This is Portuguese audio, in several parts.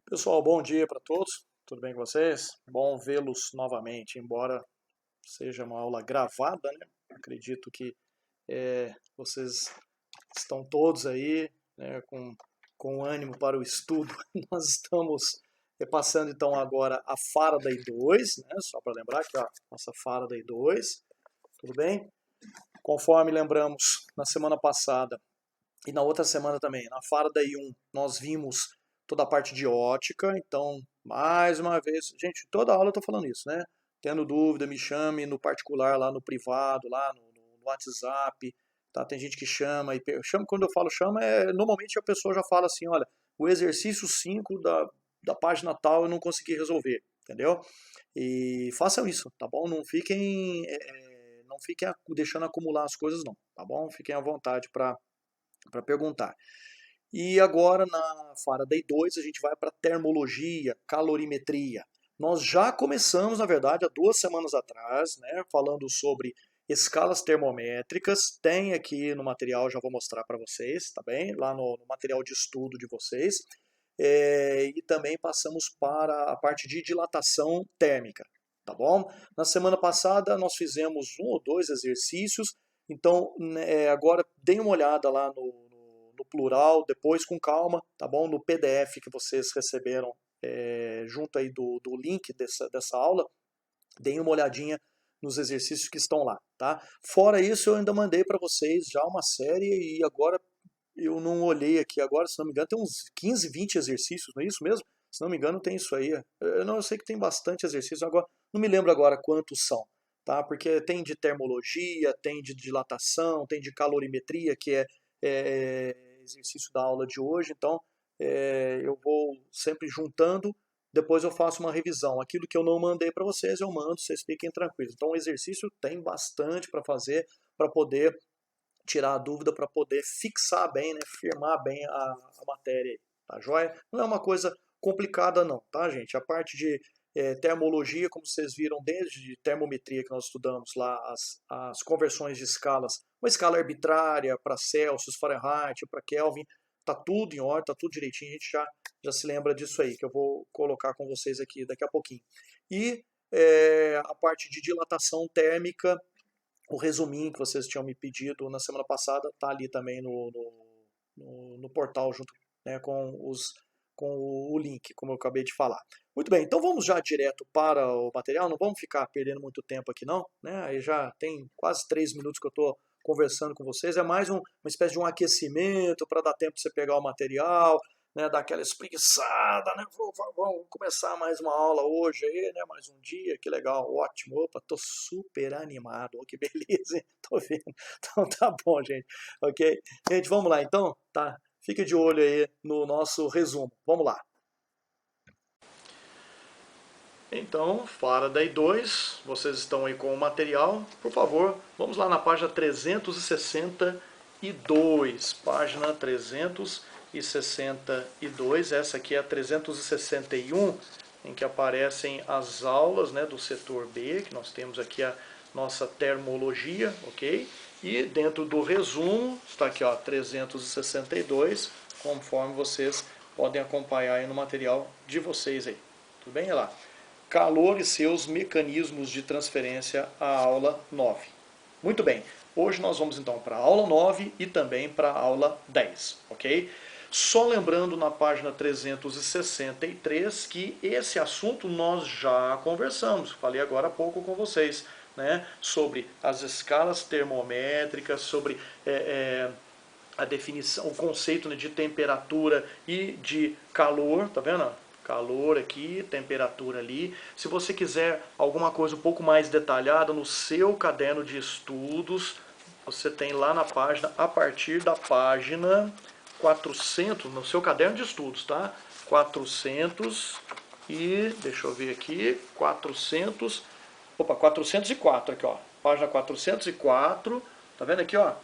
Pessoal, bom dia para todos. Tudo bem com vocês? Bom vê-los novamente, embora seja uma aula gravada, né? Acredito que vocês estão todos aí, né, com ânimo para o estudo. Nós estamos passando então agora a Faraday 2, né? Só para lembrar que a nossa Faraday 2, tudo bem? Conforme lembramos na semana passada e na outra semana também, na Faraday 1, nós vimos toda a parte de ótica, então, mais uma vez, gente, toda aula eu estou falando isso, né? Tendo dúvida, me chame no particular, lá no privado, lá no WhatsApp, tá? Tem gente que chama, chama, quando eu falo chama, normalmente a pessoa já fala assim, olha, o exercício 5 da página tal eu não consegui resolver, entendeu? E façam isso, tá bom? Não fiquem deixando acumular as coisas não, tá bom? Fiquem à vontade para perguntar. E agora na Faraday 2 a gente vai para termologia, calorimetria. Nós já começamos, na verdade, há 2 semanas atrás, né, falando sobre escalas termométricas. Tem aqui no material, já vou mostrar para vocês, tá bem? Lá no material de estudo de vocês. E também passamos para a parte de dilatação térmica, tá bom? Na semana passada nós fizemos 1 ou 2 exercícios, então agora deem uma olhada lá no plural, depois com calma, tá bom? No PDF que vocês receberam junto aí do link dessa aula, deem uma olhadinha nos exercícios que estão lá, tá? Fora isso, eu ainda mandei para vocês já uma série e agora eu não olhei aqui agora, se não me engano, tem uns 15, 20 exercícios, não é isso mesmo? Se não me engano, tem isso aí. Eu sei que tem bastante exercício, agora não me lembro agora quantos são, tá? Porque tem de termologia, tem de dilatação, tem de calorimetria, que é exercício da aula de hoje, então eu vou sempre juntando, depois eu faço uma revisão. Aquilo que eu não mandei para vocês, eu mando, vocês fiquem tranquilos. Então o exercício tem bastante para fazer, para poder tirar a dúvida, para poder fixar bem, né, firmar bem a matéria, tá joia? Não é uma coisa complicada não, tá, gente? A parte de termologia, como vocês viram, desde termometria que nós estudamos lá, as conversões de escalas, uma escala arbitrária para Celsius, Fahrenheit, para Kelvin, tá tudo em ordem, tá tudo direitinho, a gente já se lembra disso aí, que eu vou colocar com vocês aqui daqui a pouquinho. E a parte de dilatação térmica, o resuminho que vocês tinham me pedido na semana passada está ali também no portal, junto, né, com o link, como eu acabei de falar. Muito bem, então vamos já direto para o material, não vamos ficar perdendo muito tempo aqui não, né? Aí já tem quase 3 minutos que eu estou conversando com vocês, é mais uma espécie de um aquecimento para dar tempo de você pegar o material, né, dar aquela espreguiçada, né, vamos começar mais uma aula hoje aí, né, mais um dia, que legal, ótimo, opa, tô super animado, oh, que beleza, hein? Tô vendo, então tá bom, gente, ok? Gente, vamos lá então, tá? Fica de olho aí no nosso resumo, vamos lá. Então, Faraday 2, vocês estão aí com o material, por favor, vamos lá na página 362, página 362, essa aqui é a 361, em que aparecem as aulas, né, do setor B, que nós temos aqui a nossa termologia, ok? E dentro do resumo, está aqui, ó, 362, conforme vocês podem acompanhar aí no material de vocês aí. Tudo bem? Olha lá. Calor e seus mecanismos de transferência, a aula 9. Muito bem, hoje nós vamos então para a aula 9 e também para a aula 10, ok? Só lembrando na página 363 que esse assunto nós já conversamos, falei agora há pouco com vocês, né? Sobre as escalas termométricas, sobre a definição, o conceito, né, de temperatura e de calor, tá vendo? Calor aqui, temperatura ali. Se você quiser alguma coisa um pouco mais detalhada no seu caderno de estudos, você tem lá na página, a partir da página 400, no seu caderno de estudos, tá? 400 e, deixa eu ver aqui, 404 aqui, ó. Página 404, tá vendo aqui, ó?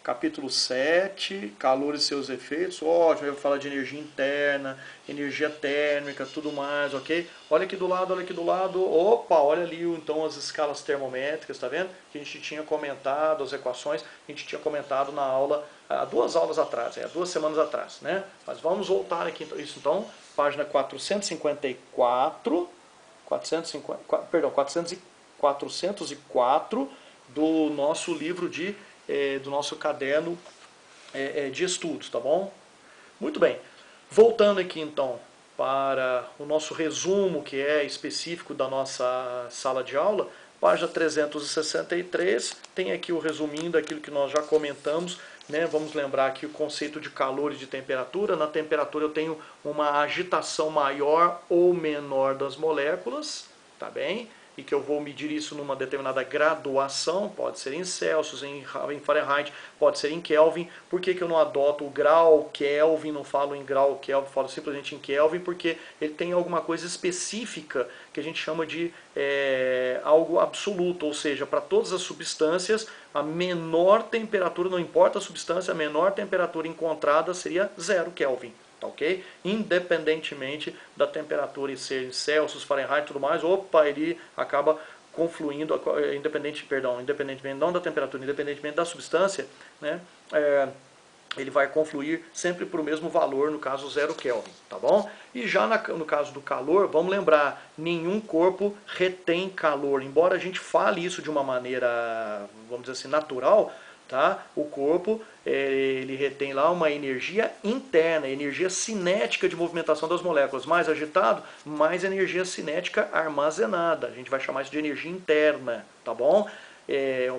capítulo 7, calor e seus efeitos, ótimo, eu vou falar de energia interna, energia térmica, tudo mais, ok? Olha aqui do lado, opa, olha ali então as escalas termométricas, tá vendo? Que a gente tinha comentado, as equações, a gente tinha comentado na aula, há 2 aulas atrás, 2 semanas atrás, né? Mas vamos voltar aqui, isso então, página 454, 404 do nosso livro do nosso caderno de estudos, tá bom? Muito bem. Voltando aqui então para o nosso resumo que é específico da nossa sala de aula, página 363, tem aqui o resuminho daquilo que nós já comentamos, né? Vamos lembrar aqui o conceito de calor e de temperatura. Na temperatura eu tenho uma agitação maior ou menor das moléculas, tá bem? E que eu vou medir isso numa determinada graduação, pode ser em Celsius, em Fahrenheit, pode ser em Kelvin. Por que eu não adoto o grau Kelvin, não falo em grau Kelvin, falo simplesmente em Kelvin? Porque ele tem alguma coisa específica que a gente chama de algo absoluto, ou seja, para todas as substâncias, a menor temperatura, não importa a substância, a menor temperatura encontrada seria 0 Kelvin. Ok? Independentemente da temperatura ser em Celsius, Fahrenheit e tudo mais, opa, ele acaba confluindo, independentemente não da temperatura, independentemente da substância, né? Ele vai confluir sempre para o mesmo valor, no caso 0 Kelvin, tá bom? E já no caso do calor, vamos lembrar, nenhum corpo retém calor, embora a gente fale isso de uma maneira, vamos dizer assim, natural, tá? O corpo ele retém lá uma energia interna, energia cinética de movimentação das moléculas. Mais agitado, mais energia cinética armazenada. A gente vai chamar isso de energia interna, tá bom? É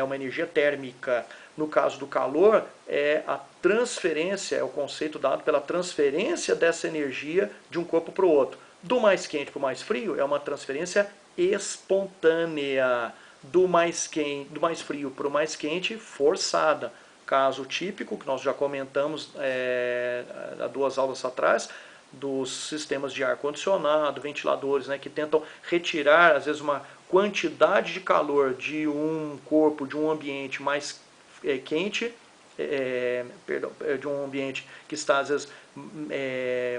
uma energia térmica. No caso do calor, é a transferência, é o conceito dado pela transferência dessa energia de um corpo para o outro. Do mais quente para o mais frio, é uma transferência espontânea. Do mais frio para o mais quente, forçada. Caso típico, que nós já comentamos há 2 aulas atrás, dos sistemas de ar-condicionado, ventiladores, né, que tentam retirar, às vezes, uma quantidade de calor de um corpo, de um ambiente mais quente, de um ambiente que está, às vezes,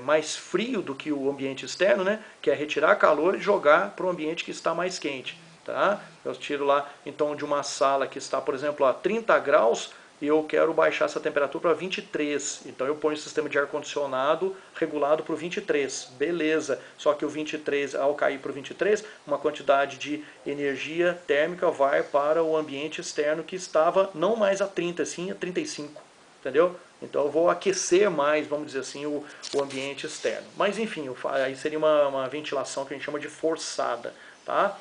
mais frio do que o ambiente externo, né, que é retirar calor e jogar para o ambiente que está mais quente. Tá? Eu tiro lá, então, de uma sala que está, por exemplo, a 30 graus, e eu quero baixar essa temperatura para 23. Então eu ponho o sistema de ar-condicionado regulado para o 23. Beleza. Só que o 23, ao cair para o 23, uma quantidade de energia térmica vai para o ambiente externo que estava não mais a 30, sim a 35. Entendeu? Então eu vou aquecer mais, vamos dizer assim, o ambiente externo. Mas enfim, aí seria uma ventilação que a gente chama de forçada. Tá?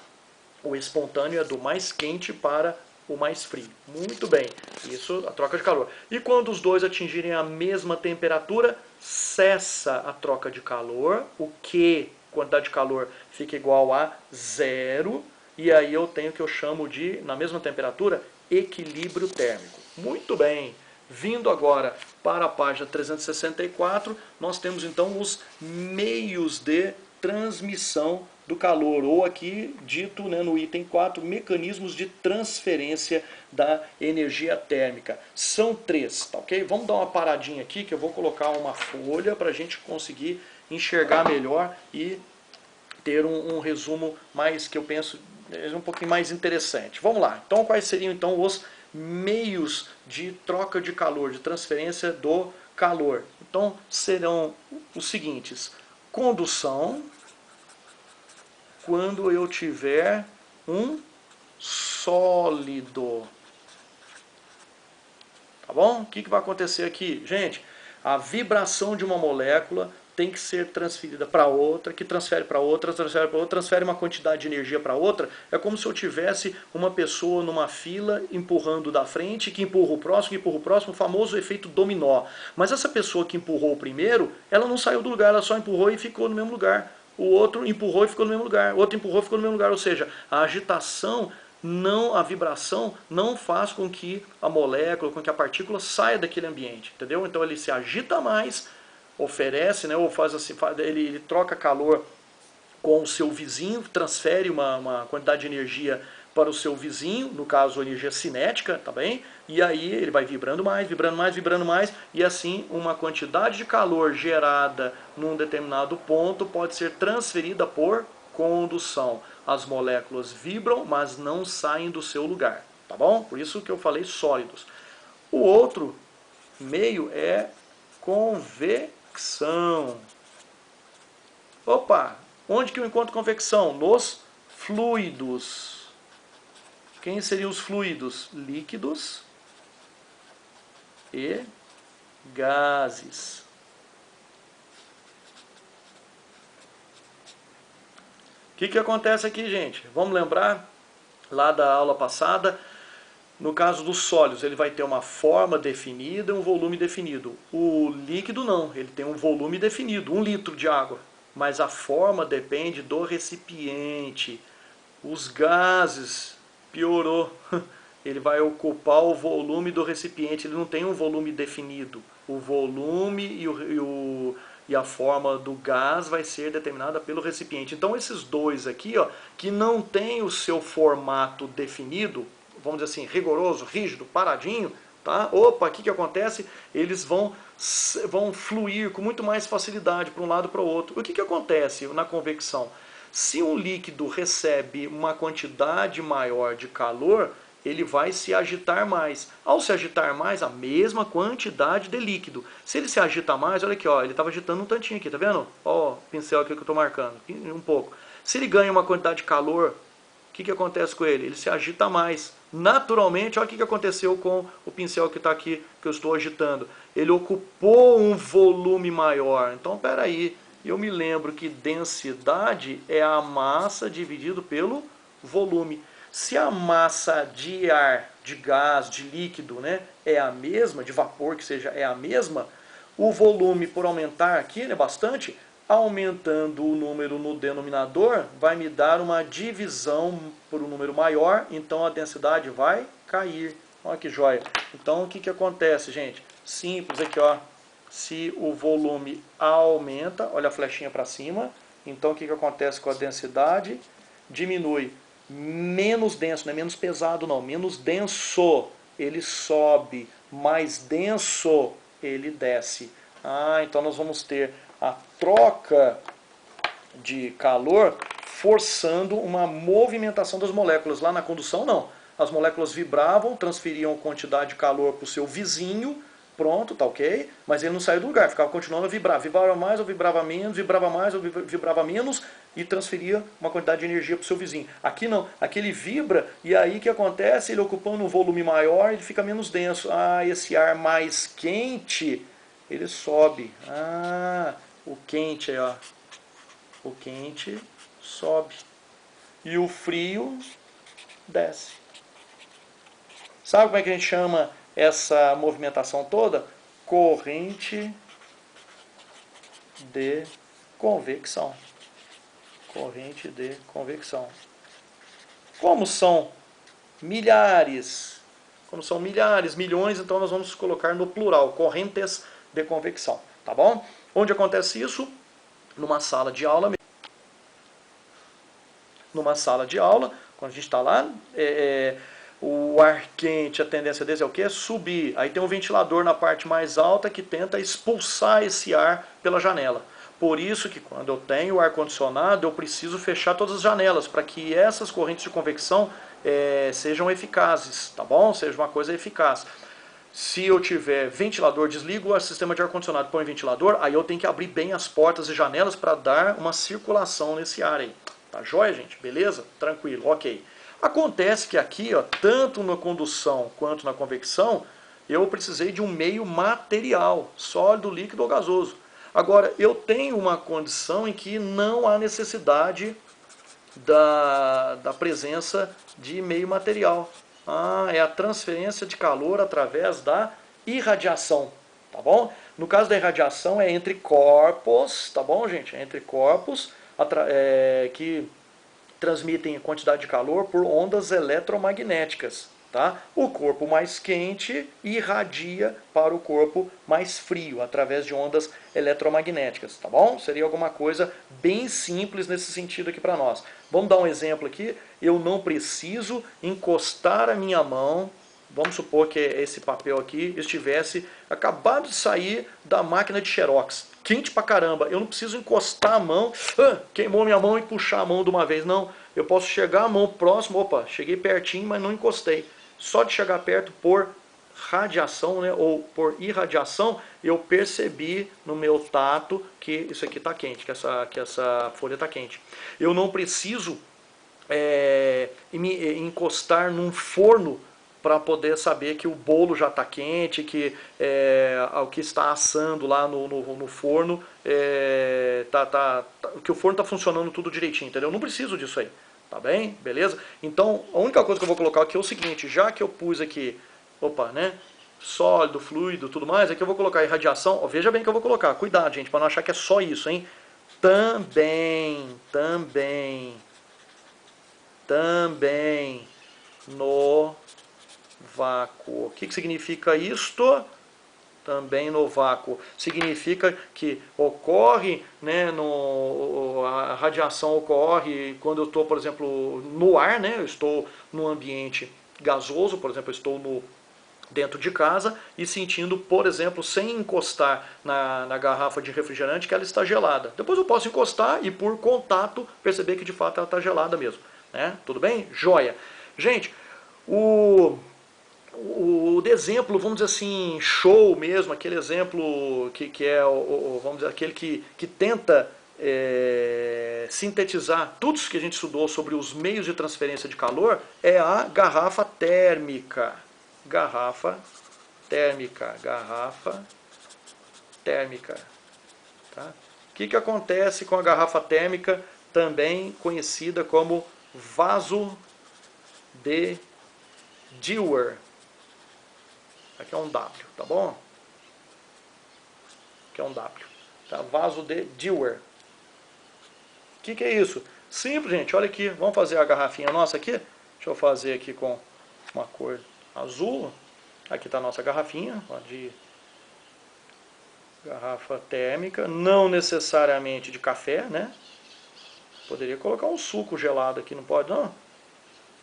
O espontâneo é do mais quente para o mais frio. Muito bem, isso a troca de calor. E quando os dois atingirem a mesma temperatura, cessa a troca de calor, o Q, quantidade de calor, fica igual a 0, e aí eu tenho o que eu chamo de, na mesma temperatura, equilíbrio térmico. Muito bem, vindo agora para a página 364, nós temos então os meios de transmissão do calor, ou aqui dito, né, no item 4, mecanismos de transferência da energia térmica. São 3, tá ok? Vamos dar uma paradinha aqui que eu vou colocar uma folha para a gente conseguir enxergar melhor e ter um resumo mais, que eu penso, um pouquinho mais interessante. Vamos lá, então quais seriam então os meios de troca de calor, de transferência do calor? Então serão os seguintes: condução, quando eu tiver um sólido. Tá bom? O que vai acontecer aqui? Gente, a vibração de uma molécula tem que ser transferida para outra, que transfere para outra, transfere para outra, transfere uma quantidade de energia para outra. É como se eu tivesse uma pessoa numa fila empurrando da frente, que empurra o próximo, o famoso efeito dominó. Mas essa pessoa que empurrou o primeiro, ela não saiu do lugar, ela só empurrou e ficou no mesmo lugar. O outro empurrou e ficou no mesmo lugar, o outro empurrou e ficou no mesmo lugar. Ou seja, a agitação, a vibração não faz com que a molécula, com que a partícula saia daquele ambiente, entendeu? Então ele se agita mais, oferece, né, ou faz assim, ele troca calor com o seu vizinho, transfere uma quantidade de energia para o seu vizinho, no caso energia cinética, tá bem? E aí ele vai vibrando mais, vibrando mais, vibrando mais, e assim uma quantidade de calor gerada num determinado ponto pode ser transferida por condução. As moléculas vibram, mas não saem do seu lugar, tá bom? Por isso que eu falei sólidos. O outro meio é convecção. Opa, onde que eu encontro convecção? Nos fluidos. Quem seriam os fluidos? Líquidos e gases. O que acontece aqui, gente? Vamos lembrar lá da aula passada. No caso dos sólidos, ele vai ter uma forma definida e um volume definido. O líquido não, ele tem um volume definido, 1 litro de água. Mas a forma depende do recipiente. Os gases, piorou. Ele vai ocupar o volume do recipiente, ele não tem um volume definido. O volume e a forma do gás vai ser determinada pelo recipiente. Então esses dois aqui, ó, que não tem o seu formato definido, vamos dizer assim, rigoroso, rígido, paradinho, tá? Opa, o que acontece? Eles vão fluir com muito mais facilidade para um lado e para o outro. O que acontece na convecção? Se um líquido recebe uma quantidade maior de calor, ele vai se agitar mais. Ao se agitar mais, a mesma quantidade de líquido. Se ele se agita mais, olha aqui, ó, ele estava agitando um tantinho aqui, tá vendo? Ó, o pincel aqui que eu estou marcando, um pouco. Se ele ganha uma quantidade de calor, o que acontece com ele? Ele se agita mais. Naturalmente, olha o que aconteceu com o pincel que está aqui, que eu estou agitando. Ele ocupou um volume maior. Então, peraí, eu me lembro que densidade é a massa dividido pelo volume. Se a massa de ar, de gás, de líquido, né, é a mesma, de vapor que seja, é a mesma, o volume por aumentar aqui, né, bastante, aumentando o número no denominador, vai me dar uma divisão por um número maior, então a densidade vai cair. Olha que joia. Então o que acontece, gente? Simples aqui, ó. Se o volume aumenta, olha a flechinha para cima, então o que acontece com a densidade? Diminui. Menos denso, não é menos pesado não, menos denso, ele sobe, mais denso, ele desce. Então nós vamos ter a troca de calor forçando uma movimentação das moléculas. Lá na condução não, as moléculas vibravam, transferiam quantidade de calor para o seu vizinho, pronto, tá ok, mas ele não saiu do lugar, ficava continuando a vibrar, vibrava mais ou vibrava menos, vibrava mais ou vibrava menos e transferia uma quantidade de energia para o seu vizinho. Aqui não, aqui ele vibra e aí o que acontece? Ele ocupando um volume maior, ele fica menos denso. Esse ar mais quente, ele sobe. O quente aí, ó, o quente sobe e o frio desce. Sabe como é que a gente chama essa movimentação toda? Corrente de convecção. Corrente de convecção. Como são milhares, milhões, então nós vamos colocar no plural, correntes de convecção, tá bom? Onde acontece isso? Numa sala de aula. Numa sala de aula, quando a gente está lá, o ar quente, a tendência dele é o quê? Subir. Aí tem um ventilador na parte mais alta que tenta expulsar esse ar pela janela. Por isso que quando eu tenho ar-condicionado, eu preciso fechar todas as janelas, para que essas correntes de convecção sejam eficazes, tá bom? Seja uma coisa eficaz. Se eu tiver ventilador, desligo o sistema de ar-condicionado, põe ventilador, aí eu tenho que abrir bem as portas e janelas para dar uma circulação nesse ar aí. Tá joia, gente? Beleza? Tranquilo, ok. Acontece que aqui, ó, tanto na condução quanto na convecção, eu precisei de um meio material, sólido, líquido ou gasoso. Agora, eu tenho uma condição em que não há necessidade da presença de meio material. É a transferência de calor através da irradiação, tá bom? No caso da irradiação é entre corpos, tá bom, gente? É entre corpos que transmitem quantidade de calor por ondas eletromagnéticas, Tá? O corpo mais quente irradia para o corpo mais frio, através de ondas eletromagnéticas, tá bom? Seria alguma coisa bem simples nesse sentido aqui para nós. Vamos dar um exemplo aqui. Eu não preciso encostar a minha mão, vamos supor que esse papel aqui estivesse acabado de sair da máquina de Xerox, quente pra caramba. Eu não preciso encostar a mão, queimou minha mão e puxar a mão de uma vez, não. Eu posso chegar a mão próximo, opa, cheguei pertinho, mas não encostei. Só de chegar perto por radiação, né, ou por irradiação, eu percebi no meu tato que isso aqui está quente, que essa folha está quente. Eu não preciso me encostar num forno para poder saber que o bolo já está quente, que o que está assando lá no forno, que o forno está funcionando tudo direitinho, entendeu? Eu não preciso disso aí. Tá bem? Beleza? Então, a única coisa que eu vou colocar aqui é o seguinte, já que eu pus aqui, né, sólido, fluido, tudo mais, aqui eu vou colocar irradiação, veja bem que eu vou colocar, cuidado, gente, para não achar que é só isso, hein? Também no vácuo. O que significa isto? Também no vácuo. Significa que ocorre, né, a radiação ocorre quando eu estou, por exemplo, no ar, né, eu estou num ambiente gasoso, por exemplo, eu estou dentro de casa e sentindo, por exemplo, sem encostar na garrafa de refrigerante que ela está gelada. Depois eu posso encostar e por contato perceber que de fato ela está gelada mesmo. Né? Tudo bem? Joia. Gente, o exemplo, vamos dizer assim, show mesmo, aquele exemplo que é, vamos dizer, aquele que tenta sintetizar tudo isso que a gente estudou sobre os meios de transferência de calor, é a garrafa térmica. Garrafa térmica. Tá? O que acontece com a garrafa térmica, também conhecida como vaso de Dewar? Aqui é um W, tá bom? Aqui é um W. Tá? Vaso de Dewar. O que é isso? Simples, gente. Olha aqui. Vamos fazer a garrafinha nossa aqui. Deixa eu fazer aqui com uma cor azul. Aqui está a nossa garrafinha de garrafa térmica. Não necessariamente de café, né? Poderia colocar um suco gelado aqui, não pode não?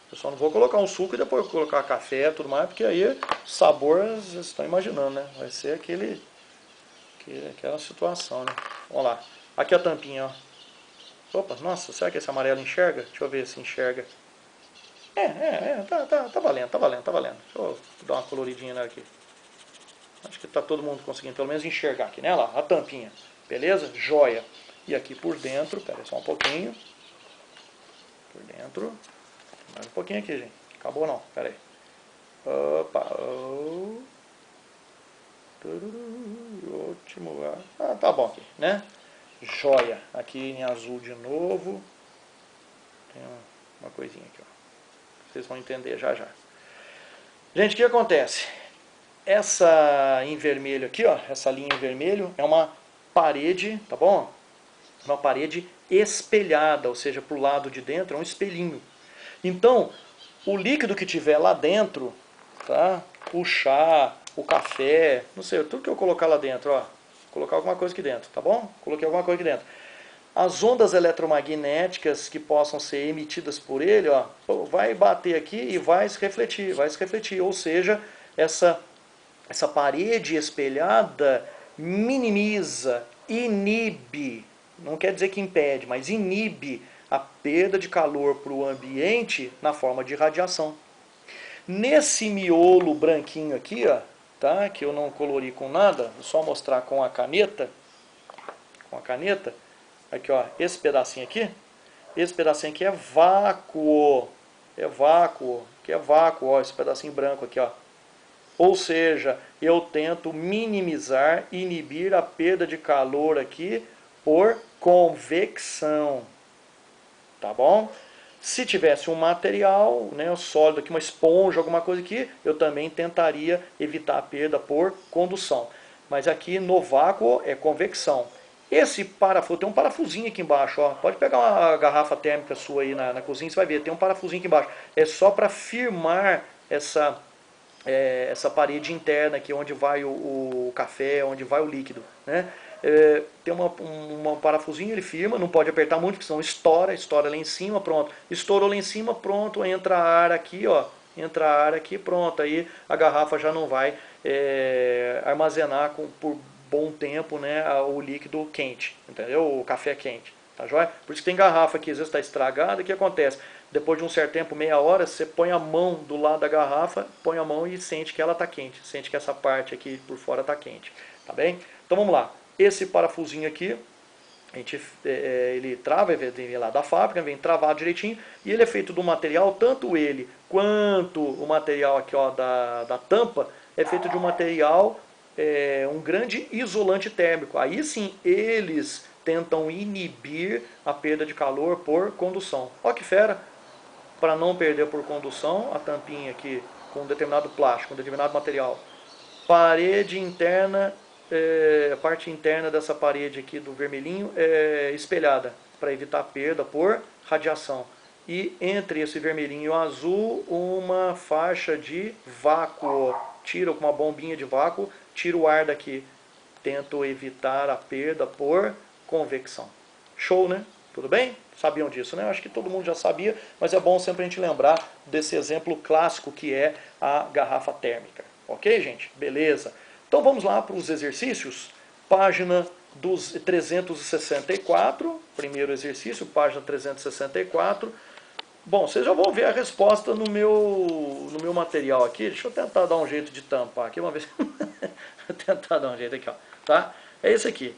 Eu só não vou colocar um suco e depois colocar café e tudo mais, porque aí sabor, vocês estão imaginando, né? Vai ser aquela situação, né? Vamos lá. Aqui a tampinha, ó. Opa, nossa, será que esse amarelo enxerga? Deixa eu ver se enxerga. Tá valendo. Deixa eu dar uma coloridinha nela aqui. Acho que tá todo mundo conseguindo pelo menos enxergar aqui, né? Lá, a tampinha. Beleza? Joia. E aqui por dentro, pera aí só um pouquinho. Por dentro. Mais um pouquinho aqui, gente. Acabou não, pera aí. Opa, ótimo. Tá bom aqui, né? Joia. Aqui em azul de novo. Tem uma coisinha aqui, ó. Vocês vão entender já já. Gente, o que acontece? Essa em vermelho aqui, ó, essa linha em vermelho é uma parede, tá bom? Uma parede espelhada, ou seja, pro lado de dentro é um espelhinho. Então, o líquido que tiver lá dentro, tá? O chá, o café, não sei, tudo que eu colocar lá dentro, ó, colocar alguma coisa aqui dentro, tá bom? Coloquei alguma coisa aqui dentro. As ondas eletromagnéticas que possam ser emitidas por ele, ó, vai bater aqui e vai se refletir, ou seja, essa parede espelhada minimiza, inibe, não quer dizer que impede, mas inibe a perda de calor para o ambiente na forma de radiação. Nesse miolo branquinho aqui, ó, tá, que eu não colori com nada, vou só mostrar com a caneta, aqui, ó, esse pedacinho aqui é vácuo, ó, esse pedacinho branco aqui, ó. Ou seja, eu tento minimizar, inibir a perda de calor aqui por convecção, tá bom? Se tivesse um material, né, um sólido aqui, uma esponja, alguma coisa aqui, eu também tentaria evitar a perda por condução. Mas aqui no vácuo é convecção. Esse parafuso, tem um parafusinho aqui embaixo, ó. Pode pegar uma garrafa térmica sua aí na cozinha, você vai ver, tem um parafusinho aqui embaixo. É só para firmar essa essa parede interna aqui onde vai o café, onde vai o líquido, né? Tem um parafusinho, ele firma, não pode apertar muito, porque senão estoura lá em cima, pronto. Estourou lá em cima, pronto, entra ar aqui, ó, entra ar aqui, pronto. Aí a garrafa já não vai armazenar por bom tempo, né, o líquido quente, entendeu? O café quente, tá joia? Por isso que tem garrafa que às vezes está estragada, o que acontece? Depois de um certo tempo, meia hora, você põe a mão do lado da garrafa, põe a mão e sente que ela está quente, sente que essa parte aqui por fora está quente, tá bem? Então vamos lá, esse parafusinho aqui, ele trava, vem lá da fábrica, vem travado direitinho, e ele é feito de um material, tanto ele quanto o material aqui ó, da tampa, é feito de um material, um grande isolante térmico. Aí sim, eles tentam inibir a perda de calor por condução. Ó que fera! Para não perder por condução, a tampinha aqui com um determinado plástico, um determinado material. Parede interna, a parte interna dessa parede aqui do vermelhinho é espelhada, para evitar perda por radiação. E entre esse vermelhinho e o azul, uma faixa de vácuo. Tira com uma bombinha de vácuo, tira o ar daqui. Tento evitar a perda por convecção. Show, né? Tudo bem? Sabiam disso, né? Acho que todo mundo já sabia, mas é bom sempre a gente lembrar desse exemplo clássico que é a garrafa térmica. Ok, gente? Beleza. Então vamos lá para os exercícios. Página dos 364, primeiro exercício, página 364. Bom, vocês já vão ver a resposta no meu material aqui. Deixa eu tentar dar um jeito de tampar aqui, vamos ver. Vou tentar dar um jeito aqui, ó. Tá? É esse aqui.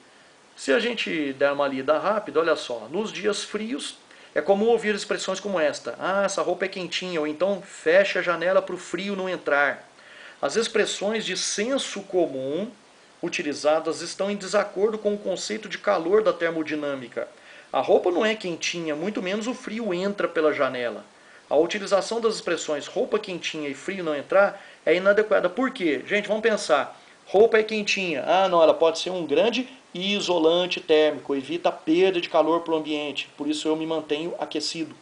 Se a gente der uma lida rápida, olha só, nos dias frios é comum ouvir expressões como esta: ah, essa roupa é quentinha, ou então feche a janela para o frio não entrar. As expressões de senso comum utilizadas estão em desacordo com o conceito de calor da termodinâmica. A roupa não é quentinha, muito menos o frio entra pela janela. A utilização das expressões roupa quentinha e frio não entrar é inadequada. Por quê? Gente, vamos pensar. Roupa é quentinha. Ah, não, ela pode ser um grande isolante térmico, evita a perda de calor para o ambiente, por isso eu me mantenho aquecido.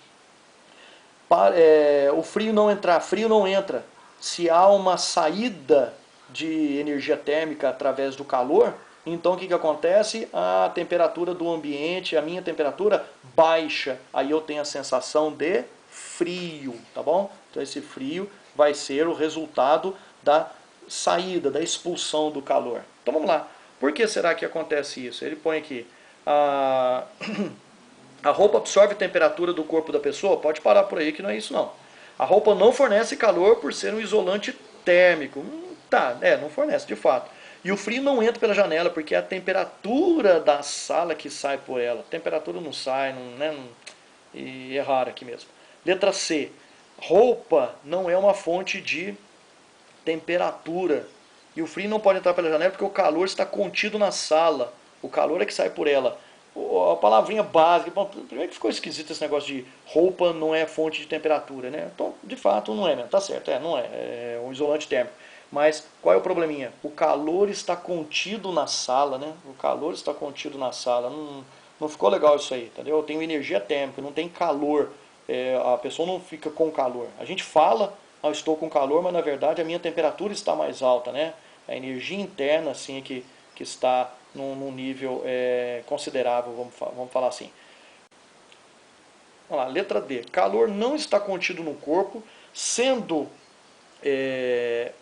O frio não entrar, frio não entra. Se há uma saída de energia térmica através do calor, então o que acontece? A temperatura do ambiente, a minha temperatura baixa, aí eu tenho a sensação de frio, tá bom? Então esse frio vai ser o resultado da saída, da expulsão do calor. Então vamos lá. Por que será que acontece isso? Ele põe aqui, a roupa absorve a temperatura do corpo da pessoa? Pode parar por aí que não é isso não. A roupa não fornece calor por ser um isolante térmico. Não fornece de fato. E o frio não entra pela janela porque é a temperatura da sala que sai por ela. A temperatura não sai, e é raro aqui mesmo. Letra C. Roupa não é uma fonte de temperatura. E o frio não pode entrar pela janela porque o calor está contido na sala. O calor é que sai por ela. A palavrinha básica. Bom, primeiro que ficou esquisito esse negócio de roupa não é fonte de temperatura, né? Então, de fato, não é mesmo. Tá certo, não é. É um isolante térmico. Mas qual é o probleminha? O calor está contido na sala, né? O calor está contido na sala. Não ficou legal isso aí, entendeu? Eu tenho energia térmica, não tem calor. A pessoa não fica com calor. A gente fala, estou com calor, mas na verdade a minha temperatura está mais alta, né? A energia interna, assim, que está num nível considerável, vamos falar assim. Vamos lá, letra D. Calor não está contido no corpo, sendo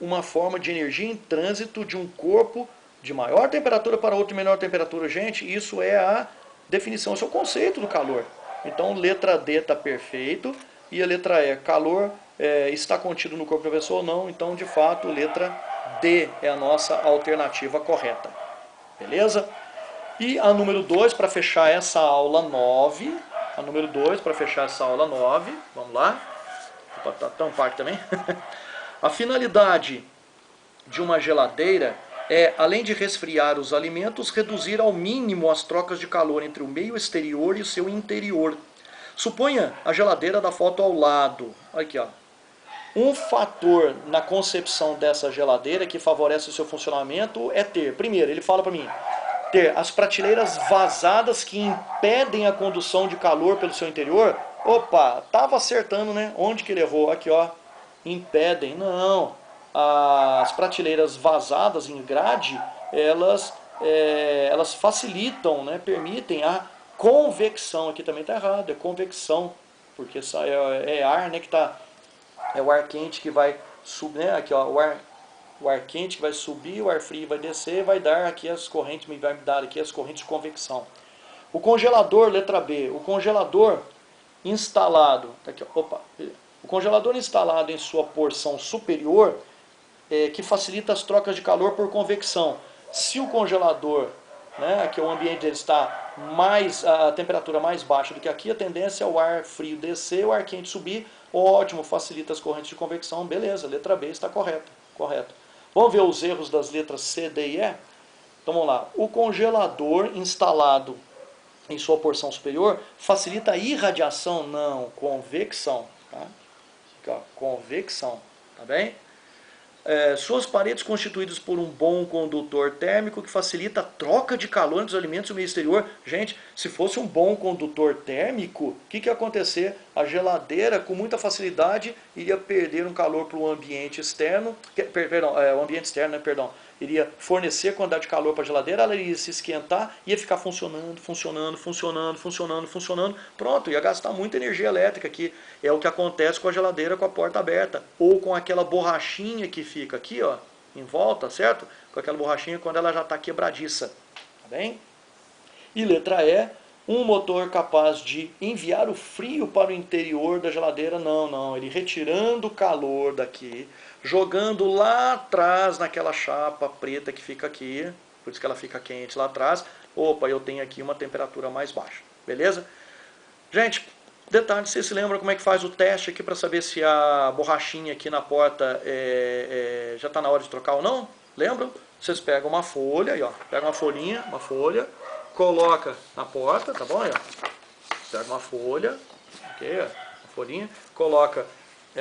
uma forma de energia em trânsito de um corpo de maior temperatura para outro de menor temperatura. Gente, isso é a definição, esse é o conceito do calor. Então, letra D está perfeito. E a letra E, calor está contido no corpo da pessoa ou não. Então, de fato, letra D é a nossa alternativa correta. Beleza? E a número 2, para fechar essa aula 9. A número 2, para fechar essa aula 9. Vamos lá. Vou tampar aqui também. A finalidade de uma geladeira é, além de resfriar os alimentos, reduzir ao mínimo as trocas de calor entre o meio exterior e o seu interior. Suponha a geladeira da foto ao lado. Aqui, ó. Um fator na concepção dessa geladeira que favorece o seu funcionamento é ter, primeiro, ele fala para mim, ter as prateleiras vazadas que impedem a condução de calor pelo seu interior. Opa, tava acertando, né? Onde que ele errou? Aqui, ó. impedem. Não. As prateleiras vazadas em grade, elas facilitam, né, permitem a convecção. Aqui também está errado, é convecção, porque é ar, né, que tá, é o ar quente que vai subir, né, aqui ó, o ar quente que vai subir, o ar frio vai descer, vai dar aqui as correntes, vai me dar aqui as correntes de convecção. O congelador, letra B, o congelador instalado, tá aqui, opa, o congelador instalado em sua porção superior, que facilita as trocas de calor por convecção. Se o congelador, né, que o ambiente dele está a temperatura mais baixa do que aqui, a tendência é o ar frio descer, o ar quente subir, ótimo, facilita as correntes de convecção, beleza, letra B está correta, correto. Vamos ver os erros das letras C, D e E? Então vamos lá, o congelador instalado em sua porção superior facilita a irradiação? Não, convecção, tá? Aqui, ó, convecção, tá bem? Suas paredes constituídas por um bom condutor térmico que facilita a troca de calor entre os alimentos e o meio exterior. Gente, se fosse um bom condutor térmico, o que ia acontecer? A geladeira, com muita facilidade, iria perder um calor para o ambiente externo, o ambiente externo, né, perdão, iria fornecer quantidade de calor para a geladeira, ela iria se esquentar, ia ficar funcionando, pronto, ia gastar muita energia elétrica, que é o que acontece com a geladeira com a porta aberta, ou com aquela borrachinha que fica aqui, ó, em volta, certo? Com aquela borrachinha quando ela já está quebradiça, tá bem? E letra E, um motor capaz de enviar o frio para o interior da geladeira, não, ele retirando o calor daqui, jogando lá atrás naquela chapa preta que fica aqui, por isso que ela fica quente lá atrás, opa, eu tenho aqui uma temperatura mais baixa, beleza? Gente, detalhe, vocês se lembram como é que faz o teste aqui para saber se a borrachinha aqui na porta já está na hora de trocar ou não? Lembram? Vocês pegam uma folha, aí, ó, pega uma folhinha, uma folha, coloca na porta, tá bom? Aí, ó. Pega uma folha, ok, uma folhinha, coloca,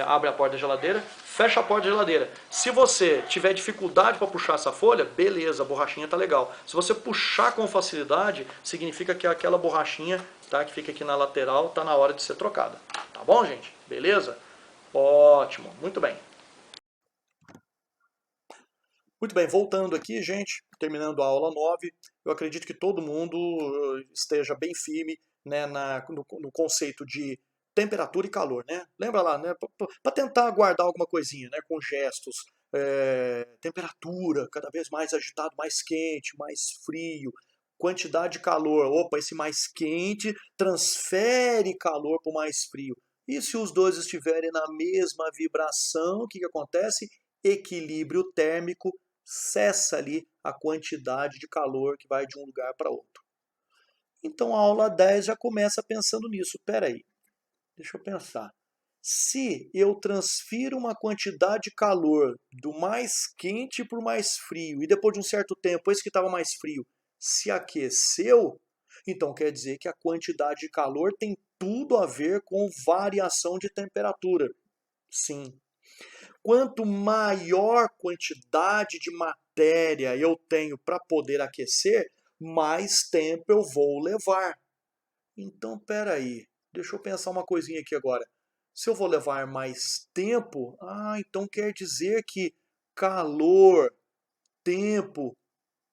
abre a porta da geladeira, fecha a porta da geladeira. Se você tiver dificuldade para puxar essa folha, beleza, a borrachinha tá legal. Se você puxar com facilidade, significa que aquela borrachinha, tá, que fica aqui na lateral, tá na hora de ser trocada. Tá bom, gente? Beleza? Ótimo, muito bem. Muito bem, voltando aqui, gente, terminando a aula 9, eu acredito que todo mundo esteja bem firme, né, no conceito de temperatura e calor, né? Lembra lá, né? Para tentar guardar alguma coisinha, né? Com gestos, temperatura, cada vez mais agitado, mais quente, mais frio, quantidade de calor. Opa, esse mais quente transfere calor para o mais frio. E se os dois estiverem na mesma vibração, o que acontece? Equilíbrio térmico, cessa ali a quantidade de calor que vai de um lugar para outro. Então a aula 10 já começa pensando nisso. Espera aí, deixa eu pensar. Se eu transfiro uma quantidade de calor do mais quente para o mais frio, e depois de um certo tempo, esse que estava mais frio se aqueceu, então quer dizer que a quantidade de calor tem tudo a ver com variação de temperatura. Sim. Quanto maior quantidade de matéria eu tenho para poder aquecer, mais tempo eu vou levar. Então, peraí, deixa eu pensar uma coisinha aqui agora. Se eu vou levar mais tempo, então quer dizer que calor, tempo,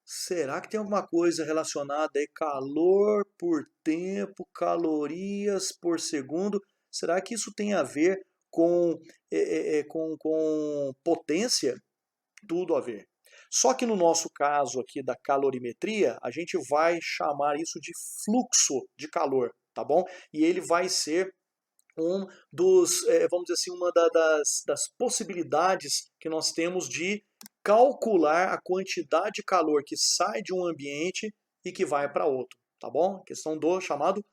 será que tem alguma coisa relacionada aí? Calor por tempo, calorias por segundo. Será que isso tem a ver com potência? Tudo a ver. Só que no nosso caso aqui da calorimetria, a gente vai chamar isso de fluxo de calor, tá bom? E ele vai ser um dos, vamos dizer assim, uma das possibilidades que nós temos de calcular a quantidade de calor que sai de um ambiente e que vai para outro, tá bom? Questão do chamado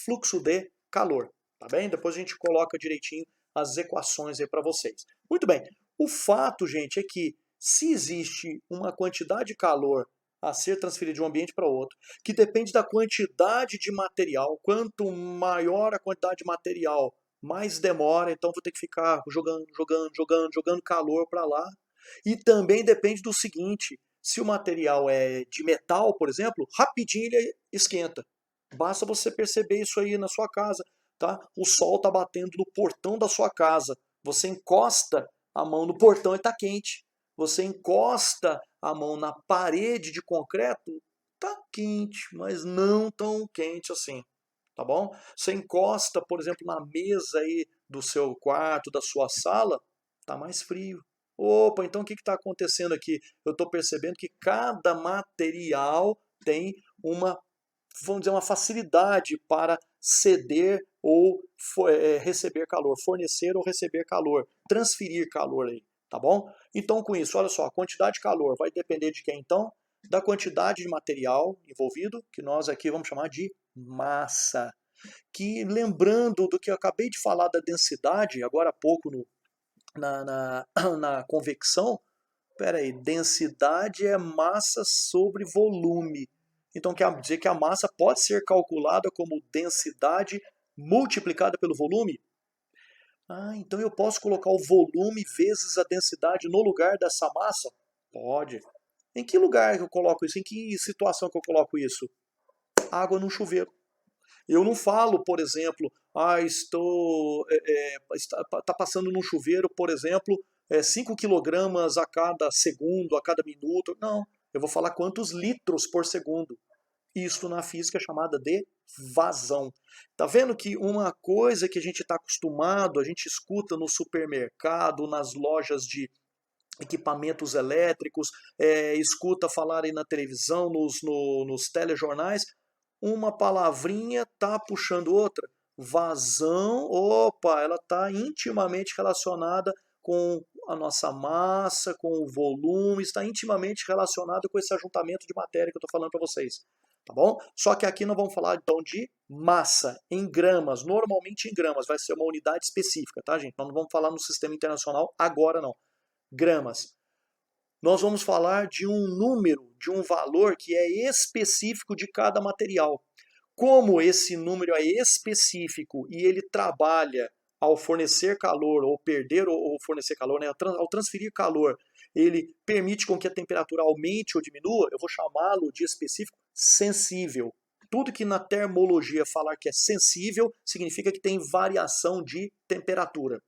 fluxo de calor, tá bem? Depois a gente coloca direitinho as equações aí para vocês. Muito bem, o fato, gente, é que se existe uma quantidade de calor a ser transferido de um ambiente para outro, que depende da quantidade de material. Quanto maior a quantidade de material, mais demora, então vou ter que ficar jogando calor para lá. E também depende do seguinte, se o material é de metal, por exemplo, rapidinho ele esquenta. Basta você perceber isso aí na sua casa, tá? O sol está batendo no portão da sua casa. Você encosta a mão no portão e está quente. Você encosta a mão na parede de concreto, está quente, mas não tão quente assim. Tá bom? Você encosta, por exemplo, na mesa aí do seu quarto, da sua sala, está mais frio. Opa, então o que está acontecendo aqui? Eu estou percebendo que cada material tem uma, vamos dizer, uma facilidade para ceder ou receber calor, fornecer ou receber calor, transferir calor aí, tá bom? Então com isso, olha só, a quantidade de calor vai depender de quem então? Da quantidade de material envolvido, que nós aqui vamos chamar de massa. Que lembrando do que eu acabei de falar da densidade, agora há pouco na convecção, peraí, densidade é massa sobre volume. Então quer dizer que a massa pode ser calculada como densidade multiplicada pelo volume? Ah, então eu posso colocar o volume vezes a densidade no lugar dessa massa? Pode. Em que lugar que eu coloco isso? Em que situação que eu coloco isso? Água no chuveiro. Eu não falo, por exemplo, está passando num chuveiro, por exemplo, 5 quilogramas a cada segundo, a cada minuto. Não, eu vou falar quantos litros por segundo. Isso na física é chamada de vazão. Tá vendo que uma coisa que a gente está acostumado, a gente escuta no supermercado, nas lojas de equipamentos elétricos, escuta falar aí na televisão, nos telejornais, uma palavrinha tá puxando outra. Vazão, opa, ela está intimamente relacionada com a nossa massa, com o volume, está intimamente relacionada com esse ajuntamento de matéria que eu estou falando para vocês. Tá bom? Só que aqui nós vamos falar então de massa em gramas, normalmente em gramas, vai ser uma unidade específica, tá, gente? Nós não vamos falar no sistema internacional agora, não. Gramas. Nós vamos falar de um número, de um valor que é específico de cada material. Como esse número é específico e ele trabalha ao fornecer calor ou perder ou fornecer calor, né, ao transferir calor, ele permite com que a temperatura aumente ou diminua, eu vou chamá-lo de específico sensível. Tudo que na termologia falar que é sensível significa que tem variação de temperatura.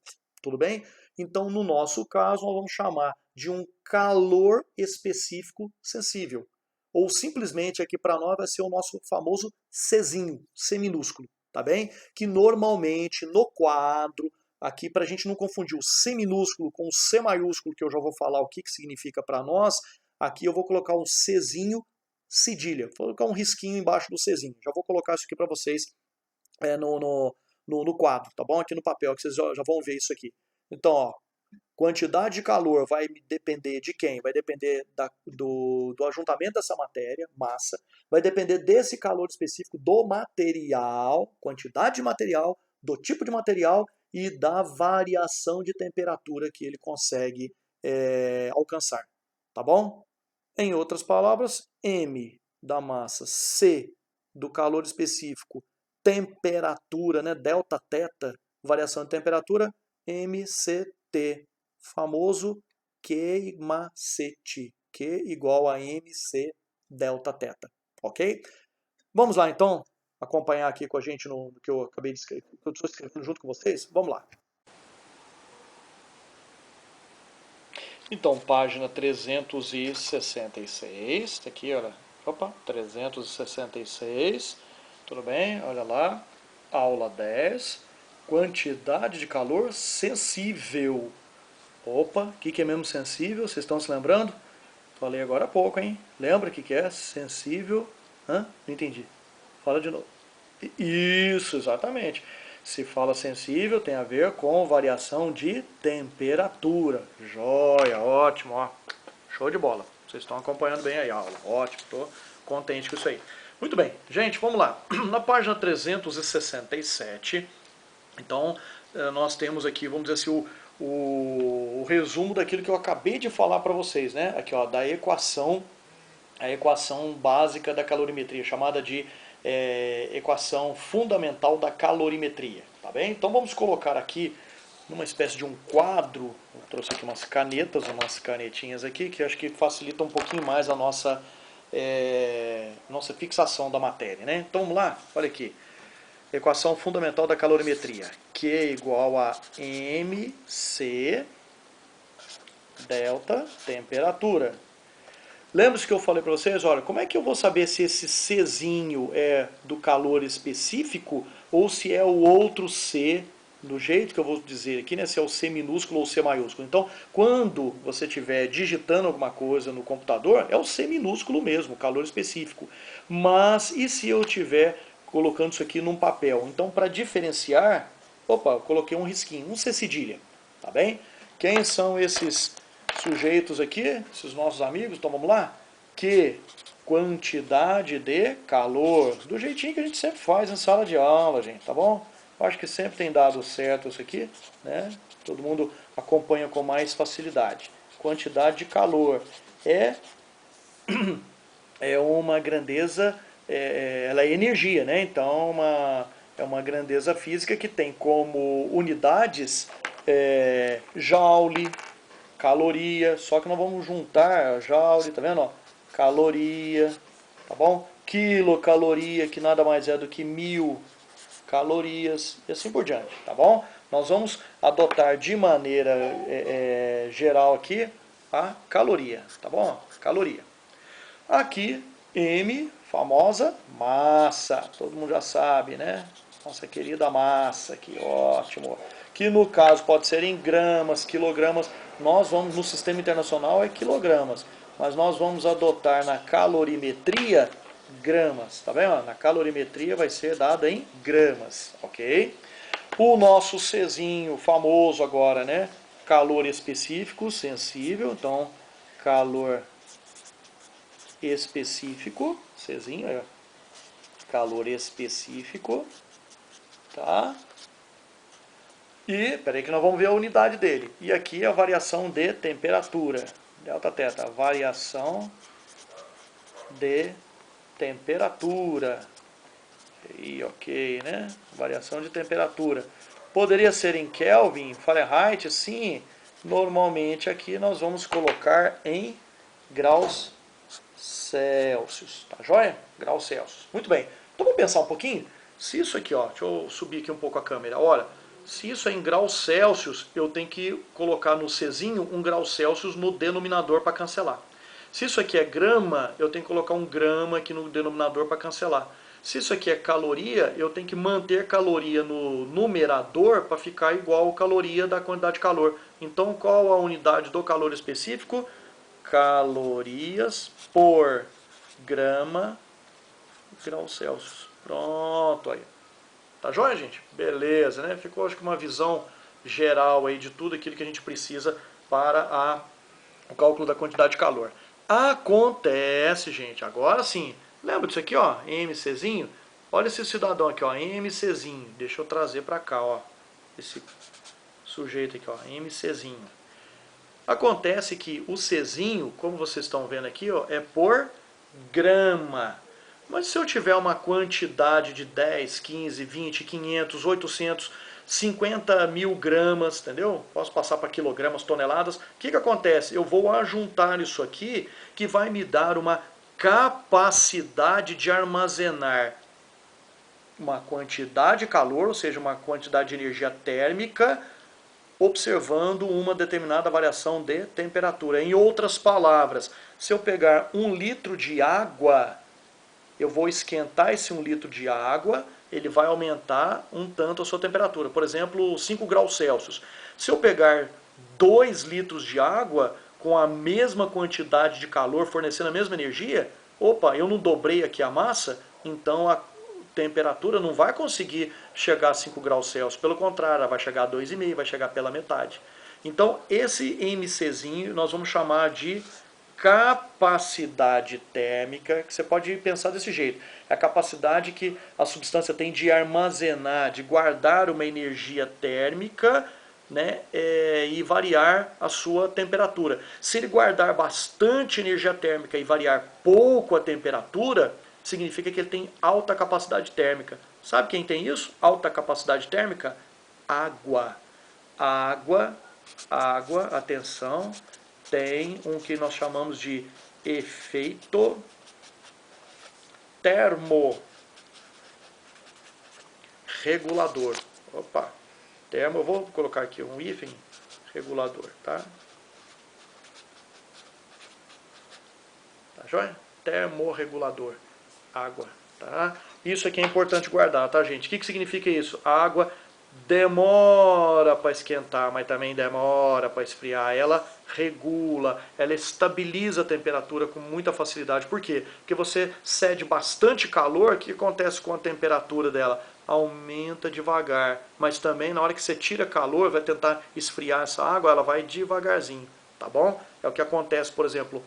Tudo bem? Então, no nosso caso, nós vamos chamar de um calor específico sensível. Ou simplesmente aqui para nós vai ser o nosso famoso Czinho, C minúsculo, tá bem? Que normalmente no quadro, aqui para a gente não confundir o C minúsculo com o C maiúsculo, que eu já vou falar o que significa para nós, aqui eu vou colocar um Czinho cedilha, vou colocar um risquinho embaixo do Czinho. Já vou colocar isso aqui para vocês no quadro, tá bom? Aqui no papel, que vocês já vão ver isso aqui. Então, ó, quantidade de calor vai depender de quem? Vai depender do ajuntamento dessa matéria, massa, vai depender desse calor específico do material, quantidade de material, do tipo de material e da variação de temperatura que ele consegue alcançar. Tá bom? Em outras palavras, M da massa, C do calor específico, temperatura, né, delta teta, variação de temperatura, MCT, famoso Q macete, Q igual a MC delta teta, ok? Vamos lá então, acompanhar aqui com a gente no que eu acabei de escrever, que eu estou escrevendo junto com vocês? Vamos lá. Então, página 366, tá aqui, olha, opa, 366, tudo bem, olha lá, aula 10, quantidade de calor sensível. Opa, o que é mesmo sensível? Vocês estão se lembrando? Falei agora há pouco, hein? Lembra o que é sensível? Hã? Não entendi. Fala de novo. Isso, exatamente. Se fala sensível, tem a ver com variação de temperatura. Joia, ótimo, ó. Show de bola. Vocês estão acompanhando bem aí a aula. Ótimo, estou contente com isso aí. Muito bem, gente, vamos lá. Na página 367, então, nós temos aqui, vamos dizer assim, o resumo daquilo que eu acabei de falar para vocês, né? Aqui, ó, da equação, a equação básica da calorimetria, chamada de equação fundamental da calorimetria, tá bem? Então vamos colocar aqui numa espécie de um quadro, eu trouxe aqui umas canetas, umas canetinhas aqui, que acho que facilita um pouquinho mais a nossa fixação da matéria, né? Então vamos lá, olha aqui. Equação fundamental da calorimetria. Q igual a mc delta temperatura. Lembra-se que eu falei para vocês? Olha, como é que eu vou saber se esse Czinho é do calor específico ou se é o outro C, do jeito que eu vou dizer aqui, né? Se é o C minúsculo ou o C maiúsculo. Então, quando você estiver digitando alguma coisa no computador, é o C minúsculo mesmo, calor específico. Mas e se eu estiver colocando isso aqui num papel? Então, para diferenciar, opa, eu coloquei um risquinho, um C cedilha, tá bem? Quem são esses sujeitos aqui, esses nossos amigos? Então vamos lá? Que quantidade de calor, do jeitinho que a gente sempre faz em sala de aula, gente, tá bom? Eu acho que sempre tem dado certo isso aqui, né? Todo mundo acompanha com mais facilidade. Quantidade de calor é uma grandeza, ela é energia, né? Então é uma grandeza física que tem como unidades joule, caloria, só que nós vamos juntar joule, tá vendo? Ó? Caloria, tá bom? Quilocaloria, que nada mais é do que 1000 calorias, e assim por diante, tá bom? Nós vamos adotar de maneira geral aqui a caloria, tá bom? Caloria. Aqui, M, famosa massa, todo mundo já sabe, né? Nossa querida massa, que ótimo. Que no caso pode ser em gramas, quilogramas. Nós vamos, no sistema internacional é quilogramas, mas nós vamos adotar na calorimetria gramas, tá vendo? Na calorimetria vai ser dada em gramas, ok? O nosso Czinho famoso agora, né? Calor específico, sensível, então calor específico, Czinho é calor específico, tá? E, peraí que nós vamos ver a unidade dele. E aqui a variação de temperatura, delta teta, variação de temperatura. E ok, né? Variação de temperatura. Poderia ser em Kelvin, Fahrenheit, sim. Normalmente aqui nós vamos colocar em graus Celsius, tá joia? Graus Celsius. Muito bem. Então vamos pensar um pouquinho? Se isso aqui, ó, deixa eu subir aqui um pouco a câmera. Olha, se isso é em graus Celsius, eu tenho que colocar no Czinho um grau Celsius no denominador para cancelar. Se isso aqui é grama, eu tenho que colocar um grama aqui no denominador para cancelar. Se isso aqui é caloria, eu tenho que manter caloria no numerador para ficar igual a caloria da quantidade de calor. Então, qual a unidade do calor específico? Calorias por grama graus Celsius. Pronto, aí. Tá joia, gente? Beleza, né? Ficou, acho que, uma visão geral aí de tudo aquilo que a gente precisa para o cálculo da quantidade de calor. Acontece, gente, agora sim. Lembra disso aqui, ó? MCzinho? Olha esse cidadão aqui, ó. MCzinho. Deixa eu trazer para cá, ó. Esse sujeito aqui, ó. MCzinho. Acontece que o Czinho, como vocês estão vendo aqui, ó, é por grama. Mas se eu tiver uma quantidade de 10, 15, 20, 500, 800, 50 mil gramas, entendeu? Posso passar para quilogramas, toneladas. O que acontece? Eu vou ajuntar isso aqui, que vai me dar uma capacidade de armazenar uma quantidade de calor, ou seja, uma quantidade de energia térmica, observando uma determinada variação de temperatura. Em outras palavras, se eu pegar 1 litro de água, eu vou esquentar esse 1 litro de água, ele vai aumentar um tanto a sua temperatura. Por exemplo, 5 graus Celsius. Se eu pegar 2 litros de água com a mesma quantidade de calor, fornecendo a mesma energia, opa, eu não dobrei aqui a massa, então a temperatura não vai conseguir chegar a 5 graus Celsius. Pelo contrário, ela vai chegar a 2,5, vai chegar pela metade. Então, esse MCzinho nós vamos chamar de capacidade térmica, que você pode pensar desse jeito. É a capacidade que a substância tem de armazenar, de guardar uma energia térmica, né, e variar a sua temperatura. Se ele guardar bastante energia térmica e variar pouco a temperatura, significa que ele tem alta capacidade térmica. Sabe quem tem isso? Alta capacidade térmica? Água. Água, atenção, tem um que nós chamamos de efeito regulador. Opa, termo, eu vou colocar aqui um hífen regulador, tá? Tá joia? Termorregulador, água, tá? Isso aqui é importante guardar, tá, gente? O que significa isso? A água demora para esquentar, mas também demora para esfriar. Ela regula, ela estabiliza a temperatura com muita facilidade. Por quê? Porque você cede bastante calor, o que acontece com a temperatura dela? Aumenta devagar, mas também na hora que você tira calor, vai tentar esfriar essa água, ela vai devagarzinho, tá bom? É o que acontece, por exemplo,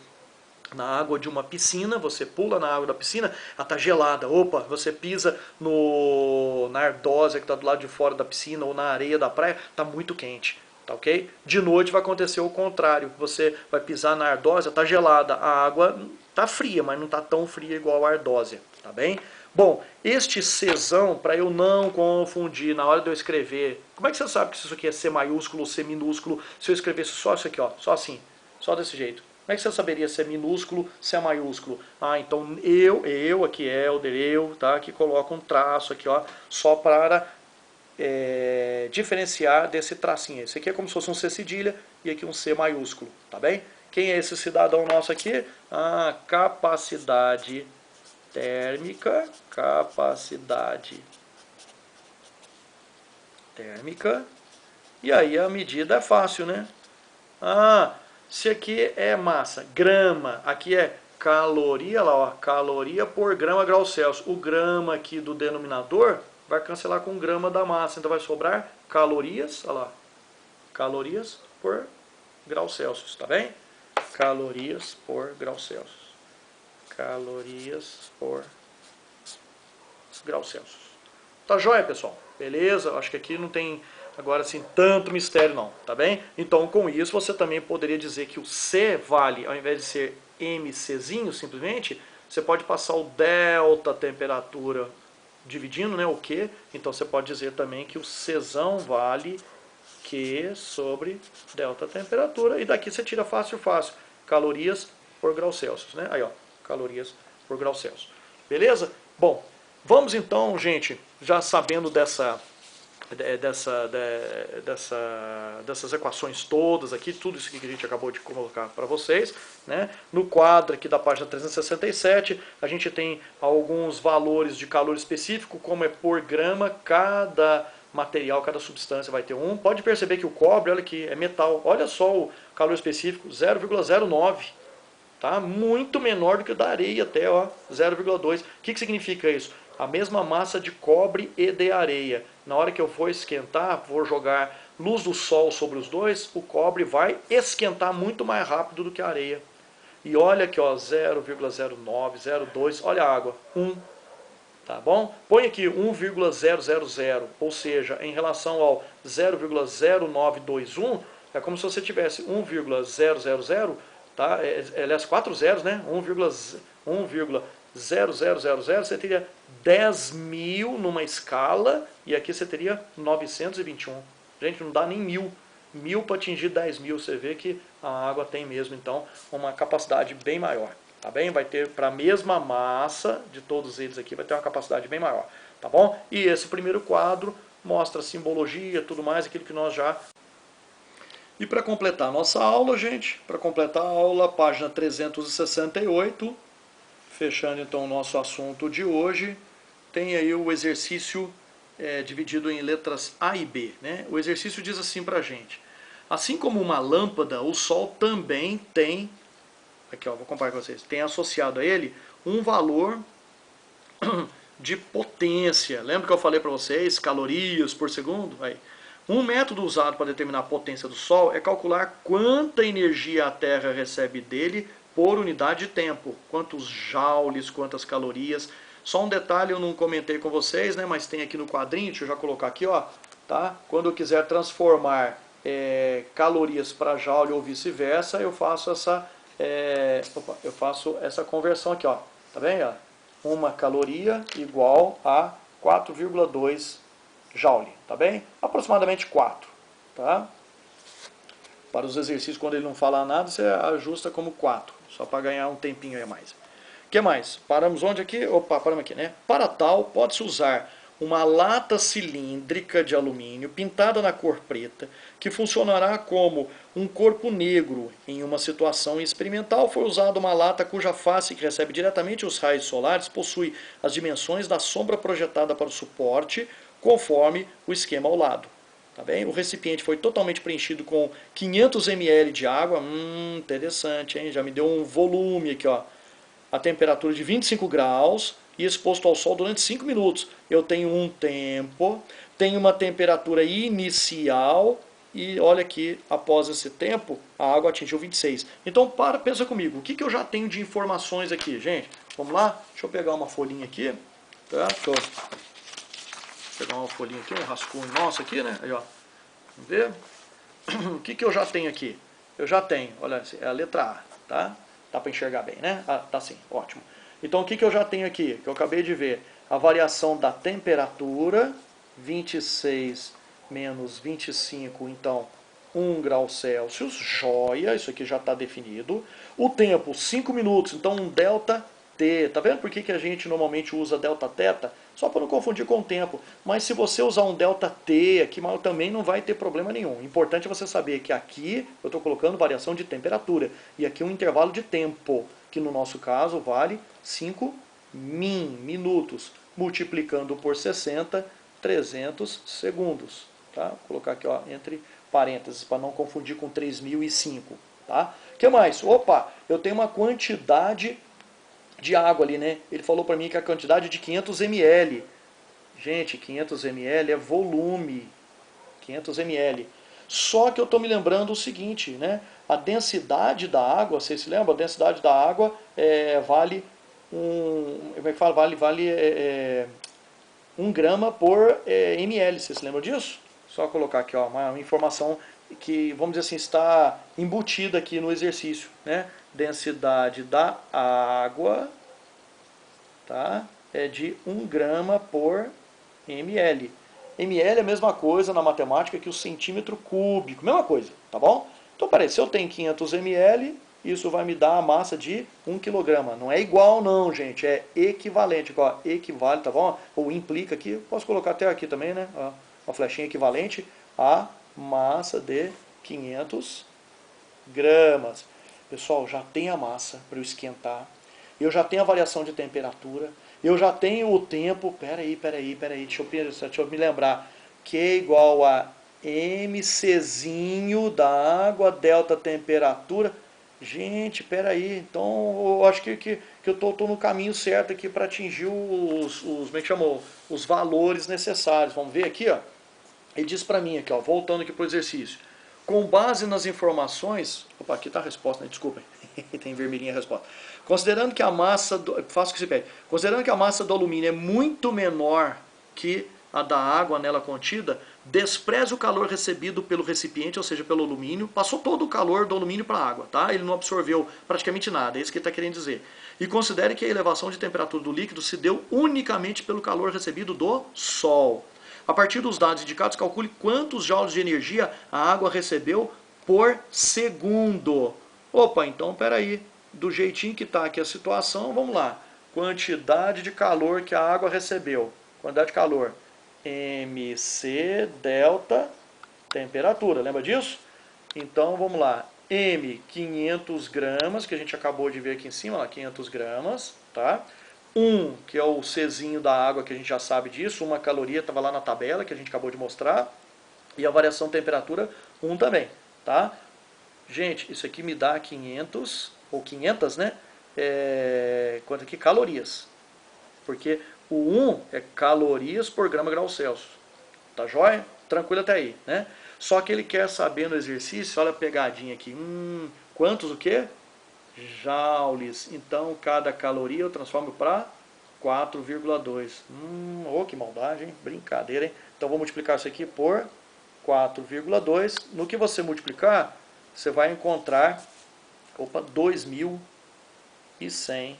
na água de uma piscina, você pula na água da piscina, ela está gelada. Opa, você pisa na ardósia que está do lado de fora da piscina ou na areia da praia, está muito quente. Tá ok? De noite vai acontecer o contrário. Você vai pisar na ardósia, está gelada. A água está fria, mas não está tão fria igual a ardósia. Tá bem? Bom, este Czão, para eu não confundir na hora de eu escrever, como é que você sabe que isso aqui é C maiúsculo ou C minúsculo? Se eu escrevesse só isso aqui, ó, só assim, só desse jeito. Como é que você saberia se é minúsculo, se é maiúsculo? Ah, então eu aqui, Helder, tá? Que coloco um traço aqui, ó, só para diferenciar desse tracinho. Esse aqui é como se fosse um C cedilha e aqui um C maiúsculo, tá bem? Quem é esse cidadão nosso aqui? Ah, capacidade térmica, e aí a medida é fácil, né? Ah, se aqui é massa, grama, aqui é caloria, lá ó, caloria por grama grau Celsius. O grama aqui do denominador vai cancelar com grama da massa, então vai sobrar calorias, olha lá, calorias por grau Celsius, tá bem? Calorias por grau Celsius. Calorias por grau Celsius. Tá joia, pessoal? Beleza? Acho que aqui não tem agora assim tanto mistério não, tá bem? Então com isso você também poderia dizer que o C vale, ao invés de ser MCzinho simplesmente, você pode passar o delta temperatura dividindo, né, o Q, então você pode dizer também que o Czão vale Q sobre delta temperatura, e daqui você tira fácil, calorias por grau Celsius, né? Aí ó, calorias por grau Celsius. Beleza? Bom, vamos então, gente, já sabendo dessas equações todas aqui, tudo isso que a gente acabou de colocar para vocês, né? No quadro aqui da página 367, a gente tem alguns valores de calor específico, como é por grama, cada material, cada substância vai ter um. Pode perceber que o cobre, olha aqui, é metal. Olha só o calor específico, 0,09. Tá? Muito menor do que o da areia até, ó, 0,2. O que significa isso? A mesma massa de cobre e de areia. Na hora que eu for esquentar, vou jogar luz do sol sobre os dois, o cobre vai esquentar muito mais rápido do que a areia. E olha aqui, ó, 0,09, 0,2, olha a água, 1. Tá bom? Põe aqui 1,000, ou seja, em relação ao 0,0921, é como se você tivesse 1,000, tá? Aliás, 4 zeros, né? 1,0000, você teria 10.000 numa escala, e aqui você teria 921. Gente, não dá nem 1.000. 1.000 para atingir 10.000, você vê que a água tem mesmo, então, uma capacidade bem maior. Tá bem? Vai ter para a mesma massa de todos eles aqui, vai ter uma capacidade bem maior. Tá bom? E esse primeiro quadro mostra a simbologia, tudo mais, aquilo que nós já... E para completar a nossa aula, gente, para completar a aula, página 368, fechando então o nosso assunto de hoje, tem aí o exercício dividido em letras A e B. Né? O exercício diz assim para a gente: assim como uma lâmpada, o Sol também tem... Aqui, ó, vou comparar com vocês. Tem associado a ele um valor de potência. Lembra que eu falei para vocês, calorias por segundo? Aí. Um método usado para determinar a potência do Sol é calcular quanta energia a Terra recebe dele por unidade de tempo. Quantos joules, quantas calorias. Só um detalhe, eu não comentei com vocês, né, mas tem aqui no quadrinho, deixa eu já colocar aqui, ó, tá? Quando eu quiser transformar calorias para joule ou vice-versa, eu faço essa conversão aqui, ó. Tá bem? Ó? Uma caloria igual a 4,2 joule, tá bem? Aproximadamente 4, tá? Para os exercícios, quando ele não fala nada, você ajusta como 4, só para ganhar um tempinho aí a mais. O que mais? Paramos onde aqui? Opa, paramos aqui, né? Para tal, pode-se usar uma lata cilíndrica de alumínio pintada na cor preta, que funcionará como um corpo negro. Em uma situação experimental, foi usada uma lata cuja face, que recebe diretamente os raios solares, possui as dimensões da sombra projetada para o suporte, conforme o esquema ao lado. Tá bem? O recipiente foi totalmente preenchido com 500 ml de água. Interessante, hein? Já me deu um volume aqui, ó. A temperatura de 25 graus e exposto ao sol durante 5 minutos. Eu tenho um tempo, tenho uma temperatura inicial e olha aqui, após esse tempo, a água atingiu 26. Então, pensa comigo, o que eu já tenho de informações aqui, gente? Vamos lá? Deixa eu pegar uma folhinha aqui, tá? Deixa eu pegar uma folhinha aqui, um rascunho nosso aqui, né? Aí, ó. Vamos ver? O que eu já tenho aqui? Eu já tenho, olha, é a letra A, tá? Dá para enxergar bem, né? Ah, tá sim, ótimo. Então o que eu já tenho aqui? Que eu acabei de ver. A variação da temperatura, 26 menos 25, então 1 grau Celsius, joia, isso aqui já está definido. O tempo, 5 minutos, então um delta T. Tá vendo por que a gente normalmente usa delta teta? Só para não confundir com o tempo. Mas se você usar um delta T aqui, também não vai ter problema nenhum. O importante é você saber que aqui eu estou colocando variação de temperatura. E aqui um intervalo de tempo, que no nosso caso vale 5 minutos. Multiplicando por 60, 300 segundos. Tá? Vou colocar aqui ó, entre parênteses, para não confundir com 3005. Tá? O que mais? Opa, eu tenho uma quantidade de água ali, né? Ele falou para mim que a quantidade de 500 ml. Gente, 500 ml é volume. 500 ml. Só que eu estou me lembrando o seguinte, né? A densidade da água, vocês se lembram? A densidade da água vale como é que fala? Vale 1 grama por ml. Vocês se lembram disso? Só colocar aqui ó, uma informação que, vamos dizer assim, está embutida aqui no exercício, né? Densidade da água, tá? É de 1 grama por ml. ml é a mesma coisa na matemática que o centímetro cúbico, mesma coisa, tá bom? Então, peraí, se eu tenho 500 ml, isso vai me dar a massa de 1 kg. Não é igual não, gente, é equivalente, ó, equivale, tá bom? Ou implica aqui, posso colocar até aqui também, né? Ó, uma flechinha equivalente à massa de 500 gramas. Pessoal, já tem a massa para eu esquentar, eu já tenho a variação de temperatura, eu já tenho o tempo, peraí, deixa eu me lembrar, que é igual a mczinho da água, delta temperatura. Gente, peraí, então eu acho que eu tô no caminho certo aqui para atingir como é que chamou? Os valores necessários. Vamos ver aqui, ó. Ele diz para mim aqui, ó, voltando aqui para o exercício. Com base nas informações... Opa, aqui está a resposta, né? Desculpem. Tem vermelhinha a resposta. Considerando que a massa... Faço o que se pede. Considerando que a massa do alumínio é muito menor que a da água nela contida, despreze o calor recebido pelo recipiente, ou seja, pelo alumínio. Passou todo o calor do alumínio para a água, tá? Ele não absorveu praticamente nada, é isso que ele está querendo dizer. E considere que a elevação de temperatura do líquido se deu unicamente pelo calor recebido do Sol. A partir dos dados indicados, calcule quantos joules de energia a água recebeu por segundo. Opa, então peraí, do jeitinho que está aqui a situação, vamos lá. Quantidade de calor que a água recebeu. Quantidade de calor. MC delta temperatura, lembra disso? Então vamos lá. M, 500 gramas, que a gente acabou de ver aqui em cima, lá, 500 gramas, tá? 1, que é o Czinho da água, que a gente já sabe disso, 1 caloria, estava lá na tabela, que a gente acabou de mostrar, e a variação de temperatura, 1 também, tá? Gente, isso aqui me dá 500, ou 500, né? Quanto aqui? Calorias. Porque o 1 é calorias por grama grau Celsius. Tá joia? Tranquilo até aí, né? Só que ele quer saber no exercício, olha a pegadinha aqui, quantos o quê? Joules. Então, cada caloria eu transformo para 4,2. Oh, que maldade, hein? Brincadeira, hein? Então, vou multiplicar isso aqui por 4,2. No que você multiplicar, você vai encontrar 2.100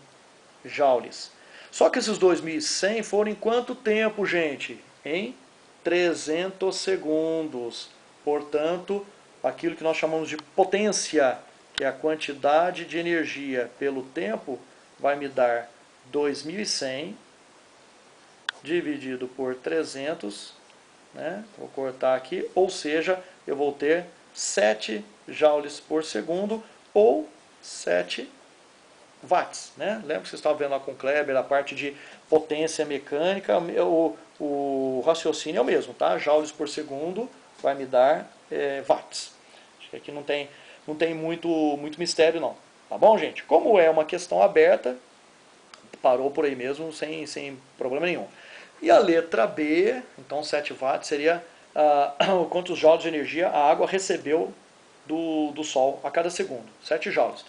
joules. Só que esses 2.100 foram em quanto tempo, gente? Em 300 segundos. Portanto, aquilo que nós chamamos de potência, que é a quantidade de energia pelo tempo, vai me dar 2.100 dividido por 300, né? Vou cortar aqui, ou seja, eu vou ter 7 joules por segundo ou 7 watts, né? Lembra que vocês estavam vendo lá com o Kleber, a parte de potência mecânica, o raciocínio é o mesmo, tá? Joules por segundo vai me dar watts. Acho que aqui não tem muito mistério não, tá bom, gente? Como é uma questão aberta, parou por aí mesmo, sem problema nenhum. E a letra B, então 7 watts, seria quantos joules de energia a água recebeu do Sol a cada segundo, 7 joules.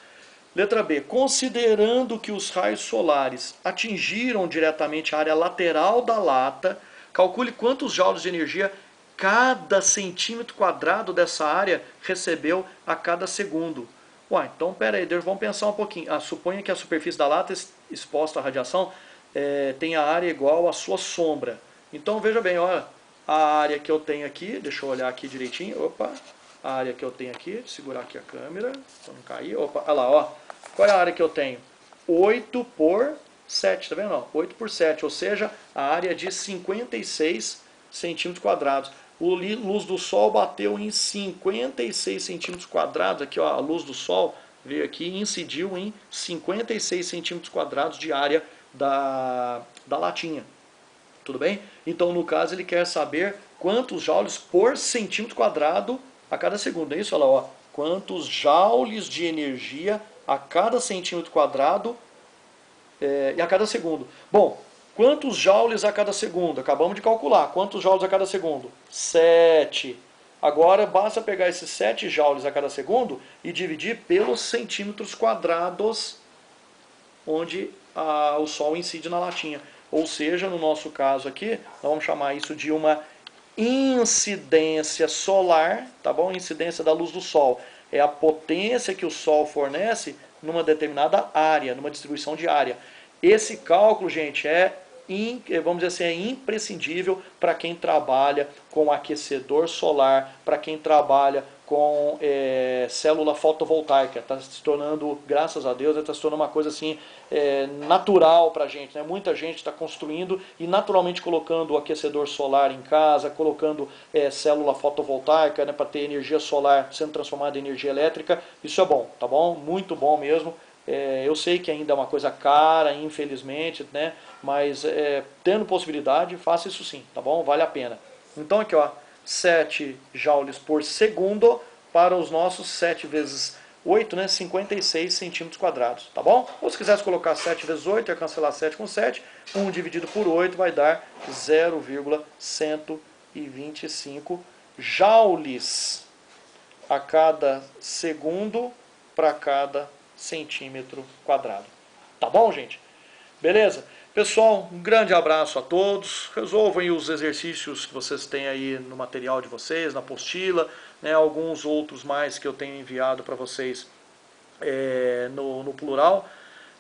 Letra B, considerando que os raios solares atingiram diretamente a área lateral da lata, calcule quantos joules de energia cada centímetro quadrado dessa área recebeu a cada segundo. Ué, então pera aí, vamos pensar um pouquinho. Suponha que a superfície da lata exposta à radiação tem a área igual à sua sombra. Então veja bem, olha, a área que eu tenho aqui, deixa eu olhar aqui direitinho, opa, a área que eu tenho aqui, deixa eu segurar aqui a câmera, para não cair, opa, olha lá, ó, qual é a área que eu tenho? 8 por 7, tá vendo? 8 por 7, ou seja, a área de 56 centímetros quadrados. A luz do Sol bateu em 56 centímetros quadrados, aqui ó, a luz do Sol veio aqui e incidiu em 56 centímetros quadrados de área da latinha. Tudo bem? Então, no caso, ele quer saber quantos joules por centímetro quadrado a cada segundo. É isso? Olha lá, ó. Quantos joules de energia a cada centímetro quadrado e a cada segundo. Bom, quantos joules a cada segundo? Acabamos de calcular. Quantos joules a cada segundo? 7. Agora, basta pegar esses 7 joules a cada segundo e dividir pelos centímetros quadrados onde o Sol incide na latinha. Ou seja, no nosso caso aqui, nós vamos chamar isso de uma incidência solar, tá bom? Incidência da luz do Sol. É a potência que o Sol fornece numa determinada área, numa distribuição de área. Esse cálculo, gente, vamos dizer assim, é imprescindível para quem trabalha com aquecedor solar, para quem trabalha com célula fotovoltaica. Está se tornando, graças a Deus, está se tornando uma coisa assim natural para a gente. Né? Muita gente está construindo e naturalmente colocando o aquecedor solar em casa, colocando célula fotovoltaica, né, para ter energia solar sendo transformada em energia elétrica. Isso é bom, tá bom? Muito bom mesmo. Eu sei que ainda é uma coisa cara, infelizmente, né? Mas tendo possibilidade, faça isso sim, tá bom? Vale a pena. Então aqui, ó, 7 joules por segundo para os nossos 7 vezes 8, né? 56 centímetros quadrados, tá bom? Ou se quisesse colocar 7 vezes 8, ia cancelar 7 com 7, 1 dividido por 8 vai dar 0,125 joules a cada segundo para cada centímetro quadrado. Tá bom, gente? Beleza? Pessoal, um grande abraço a todos. Resolvam aí os exercícios que vocês têm aí no material de vocês, na apostila, né? Alguns outros mais que eu tenho enviado para vocês no plural.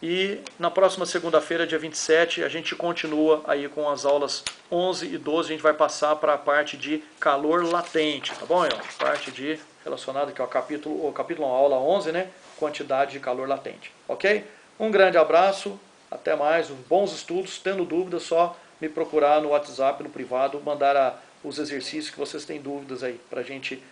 E na próxima segunda-feira, dia 27, a gente continua aí com as aulas 11 e 12. A gente vai passar para a parte de calor latente, tá bom? Parte relacionada aqui ao capítulo aula 11, né? Quantidade de calor latente, ok? Um grande abraço, até mais, bons estudos. Tendo dúvidas, só me procurar no WhatsApp, no privado, mandar os exercícios que vocês têm dúvidas aí, para a gente